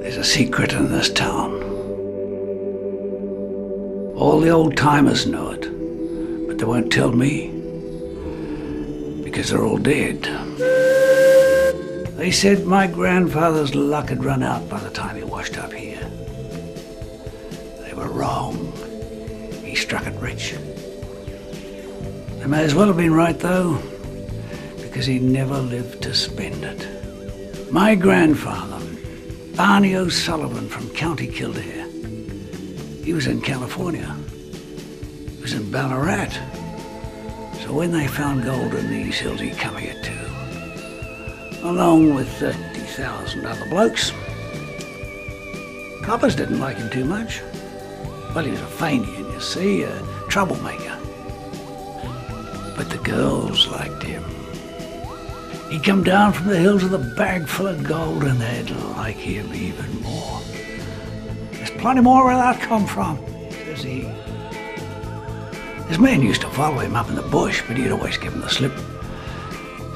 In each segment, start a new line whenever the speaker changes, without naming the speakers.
There's a secret in this town. All the old-timers know it, but they won't tell me, because they're all dead. They said my grandfather's luck had run out by the time he washed up here. They were wrong. He struck it rich. They may as well have been right, though, because he never lived to spend it. My grandfather, Barney O'Sullivan from County Kildare, he was in California. He was in Ballarat. So when they found gold in these hills, he come here too, along with 30,000 other blokes. Coppers didn't like him too much. Well, he was a Fenian, you see, a troublemaker. But the girls liked him. He'd come down from the hills with a bag full of gold, and they'd like him even more. There's plenty more where that come from, says he. His men used to follow him up in the bush, but he'd always give them the slip.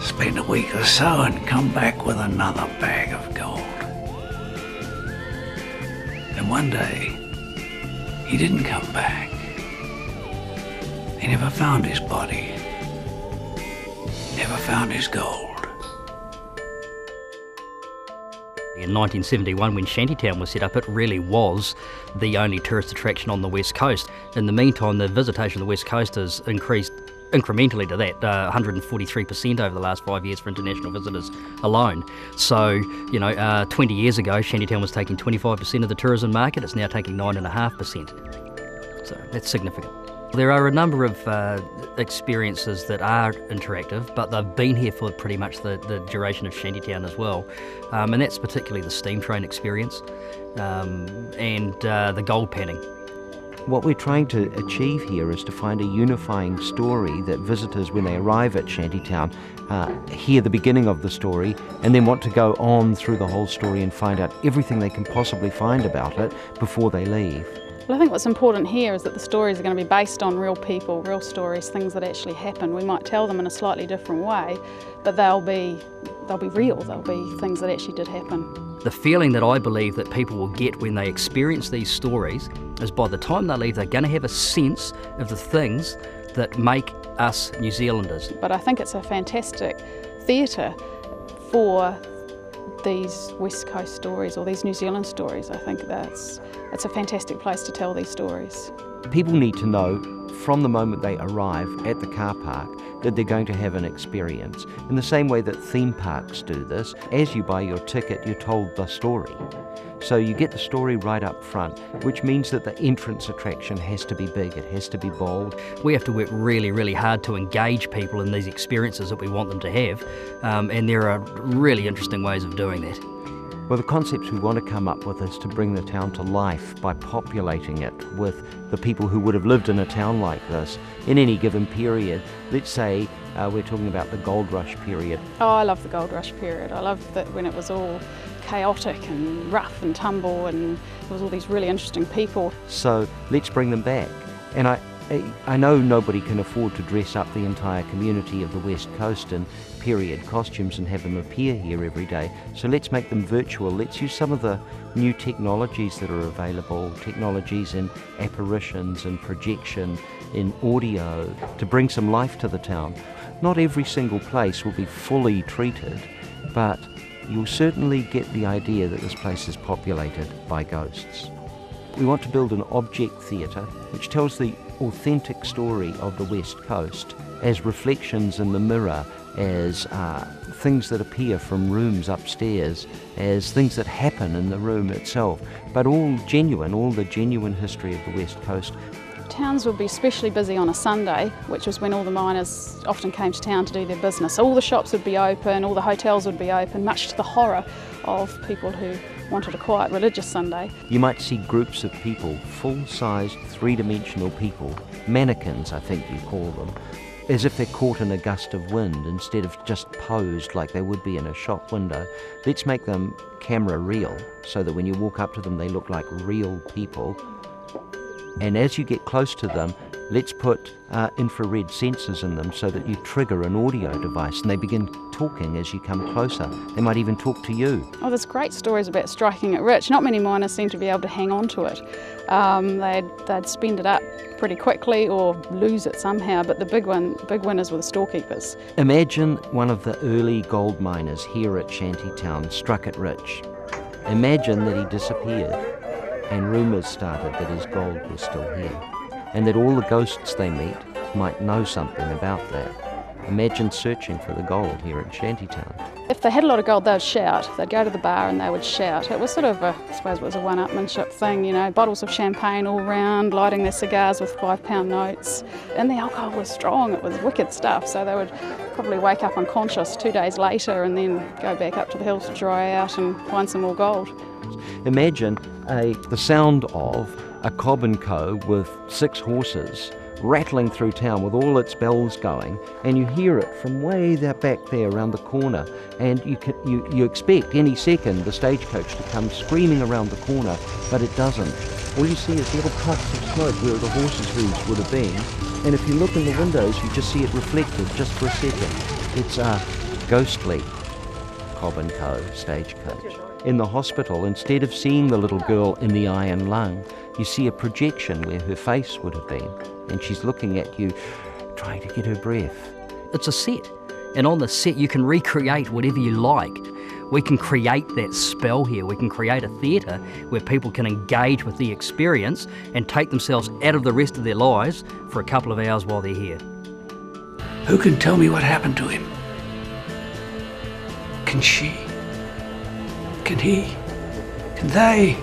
Spend a week or so and come back with another bag of gold. And one day, he didn't come back. He never found his body. Never found his gold.
In 1971, when Shantytown was set up, it really was the only tourist attraction on the west coast. In the meantime, the visitation of the west coast has increased incrementally to that, 143% over the last 5 years for international visitors alone. So, 20 years ago, Shantytown was taking 25% of the tourism market. It's now taking 9.5%. So that's significant. There are a number of experiences that are interactive, but they've been here for pretty much the duration of Shantytown as well. And that's particularly the steam train experience and the gold panning.
What we're trying to achieve here is to find a unifying story that visitors, when they arrive at Shantytown, hear the beginning of the story and then want to go on through the whole story and find out everything they can possibly find about it before they leave.
Well, I think what's important here is that the stories are going to be based on real people, real stories, things that actually happen. We might tell them in a slightly different way, but they'll be real. They'll be things that actually did happen.
The feeling that I believe that people will get when they experience these stories is by the time they leave, they're going to have a sense of the things that make us New Zealanders.
But I think it's a fantastic theatre for these West Coast stories or these New Zealand stories. I think it's a fantastic place to tell these stories.
People need to know from the moment they arrive at the car park that they're going to have an experience. In the same way that theme parks do this, as you buy your ticket, you're told the story. So you get the story right up front, which means that the entrance attraction has to be big, it has to be bold.
We have to work really, really hard to engage people in these experiences that we want them to have, and there are really interesting ways of doing that.
Well, the concepts we want to come up with is to bring the town to life by populating it with the people who would have lived in a town like this in any given period. Let's say we're talking about the Gold Rush period.
Oh, I love the Gold Rush period. I love that when it was all chaotic and rough and tumble and there was all these really interesting people.
So let's bring them back. And I know nobody can afford to dress up the entire community of the West Coast in period costumes and have them appear here every day. So let's make them virtual. Let's use some of the new technologies that are available, technologies in apparitions and projection, in audio, to bring some life to the town. Not every single place will be fully treated, but you'll certainly get the idea that this place is populated by ghosts. We want to build an object theatre which tells the authentic story of the West Coast as reflections in the mirror, as things that appear from rooms upstairs, as things that happen in the room itself, but all genuine, all the genuine history of the West Coast.
Towns would be especially busy on a Sunday, which was when all the miners often came to town to do their business. So all the shops would be open, all the hotels would be open, much to the horror of people who wanted a quiet religious Sunday.
You might see groups of people, full-sized, three-dimensional people, mannequins I think you call them, as if they're caught in a gust of wind instead of just posed like they would be in a shop window. Let's make them camera real so that when you walk up to them they look like real people. And as you get close to them, let's put infrared sensors in them so that you trigger an audio device and they begin talking as you come closer. They might even talk to you.
Oh, there's great stories about striking it rich. Not many miners seem to be able to hang on to it. They'd spend it up pretty quickly or lose it somehow, but the big winners were the storekeepers.
Imagine one of the early gold miners here at Shantytown struck it rich. Imagine that he disappeared and rumours started that his gold was still here, and that all the ghosts they meet might know something about that. Imagine searching for the gold here at Shantytown.
If they had a lot of gold, they'd shout. They'd go to the bar and they would shout. It was sort of I suppose it was a one-upmanship thing, you know, bottles of champagne all round, lighting their cigars with £5 notes. And the alcohol was strong, it was wicked stuff, so they would probably wake up unconscious 2 days later and then go back up to the hills to dry out and find some more gold.
Imagine the sound of a cob and co with 6 horses rattling through town with all its bells going, and you hear it from way back there around the corner, and you expect any second the stagecoach to come screaming around the corner, but it doesn't. All you see is little puffs of smoke where the horses' hooves would have been, and if you look in the windows you just see it reflected just for a second. It's a ghostly Cobb & Co. stagecoach. In the hospital, instead of seeing the little girl in the iron lung, you see a projection where her face would have been, and she's looking at you, trying to get her breath.
It's a set, and on the set you can recreate whatever you like. We can create that spell here. We can create a theatre where people can engage with the experience and take themselves out of the rest of their lives for a couple of hours while they're here.
Who can tell me what happened to him? Can she? Can he? Can they?